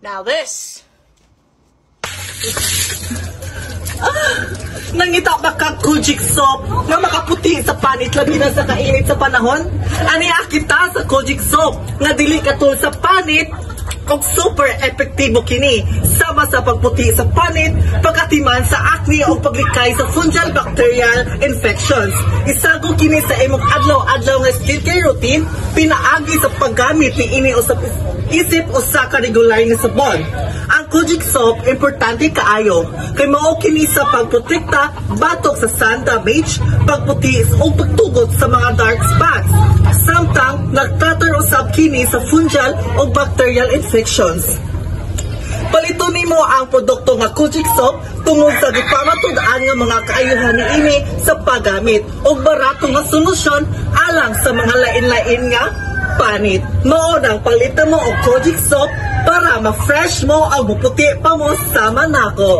Now this. Nangita ba kang Kojic soap na makaputi sa panit labi na sa kainit sa panahon? Aniya kita sa Kojic soap nga dili katul sa panit kung super epektibo kini sama sa pagputi sa panit, pagkatiman sa acne o paglikay sa fungal bacterial infections. Isago kini sa imong adlaw-adlaw nga skincare routine, pinaagi sa paggamit ni ini usap isip o sa ka-regular nga sabon. Ang Kojic soap importante kaayo kay mao kini sa pagprotekta batok sa sun damage, pagputi o pagtugot sa mga dark spots. Samtang nagtatar usab kini sa fungal o bacterial infections. Palito nimo ang produkto nga Kojic soap tungod sa gipamatud-an nga mga kaayuhan niini sa paggamit ug barato nga solusyon alang sa mga lain-lain nga panit. Mao nang palitan mo og Kojic soap para ma-fresh mo ang muputi pa mo sama nako.